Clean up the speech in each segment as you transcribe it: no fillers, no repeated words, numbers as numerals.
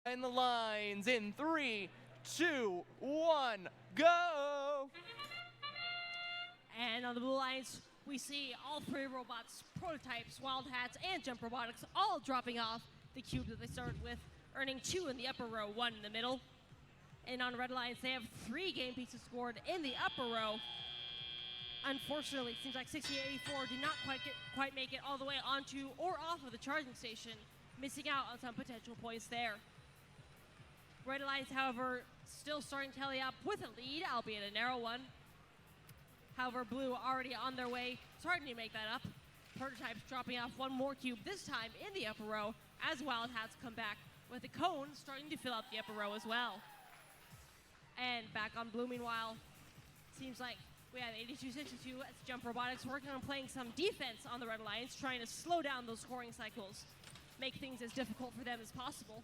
And the lines in 3, 2, 1, go! And on the blue lines, we see all three robots, prototypes, Wild Hats, and Jump Robotics all dropping off the cube that they started with, earning 2 in the upper row, 1 in the middle. And on red lines, they have 3 game pieces scored in the upper row. Unfortunately, it seems like 6884 did not quite make it all the way onto or off of the charging station, missing out on some potential points there. Red lines, however, still starting to tally up with a lead, albeit a narrow one. However, blue already on their way, starting to make that up. Prototypes dropping off 1 more cube, this time in the upper row, as Wild Hats come back, with the cone starting to fill out the upper row as well. And back on blue, meanwhile, seems like we have 82-62 as Jump Robotics working on playing some defense on the red lines, trying to slow down those scoring cycles, make things as difficult for them as possible.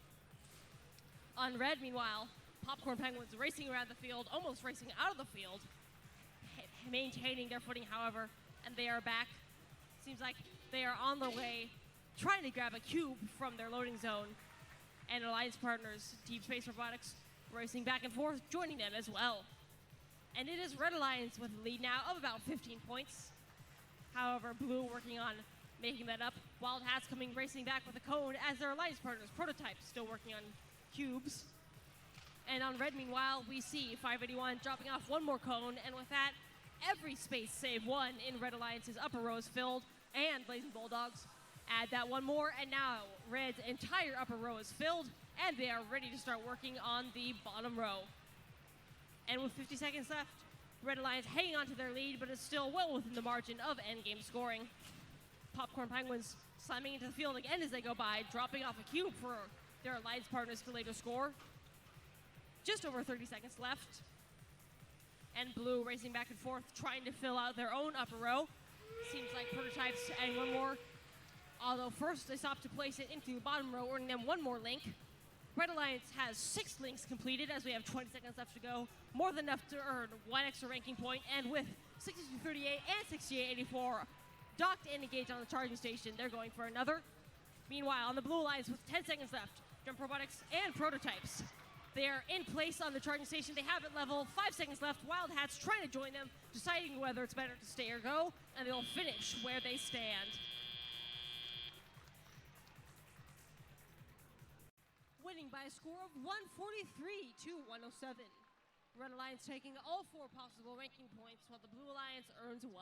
On red, meanwhile, Popcorn Penguins racing around the field, almost racing out of the field, maintaining their footing, however, and they are back. Seems like they are on their way, trying to grab a cube from their loading zone, and alliance partners, Deep Space Robotics, racing back and forth, joining them as well. And it is Red Alliance with a lead now of about 15 points. However, blue working on making that up. Wild Hats coming racing back with a cone as their alliance partners, prototypes, still working on cubes. And on red, meanwhile, we see 581 dropping off 1 more cone, and with that, every space save 1 in Red Alliance's upper row is filled, and Blazing Bulldogs add that 1 more, and now Red's entire upper row is filled, and they are ready to start working on the bottom row. And with 50 seconds left, Red Alliance hanging on to their lead, but is still well within the margin of endgame scoring. Popcorn Penguins slamming into the field again as they go by, dropping off a cube for their alliance partners to later score. Just over 30 seconds left. And blue racing back and forth, trying to fill out their own upper row. Seems like prototypes adding 1 more. Although first they stop to place it into the bottom row, earning them 1 more link. Red Alliance has 6 links completed as we have 20 seconds left to go. More than enough to earn 1 extra ranking point, and with 6238 and 6884 docked and engaged on the charging station, they're going for another. Meanwhile, on the blue lines with 10 seconds left, Jump Robotics and prototypes. They are in place on the charging station. They have it level, 5 seconds left. Wild Hats trying to join them, deciding whether it's better to stay or go, and they'll finish where they stand. Winning by a score of 143 to 107. Red Alliance taking all 4 possible ranking points, while the Blue Alliance earns 1.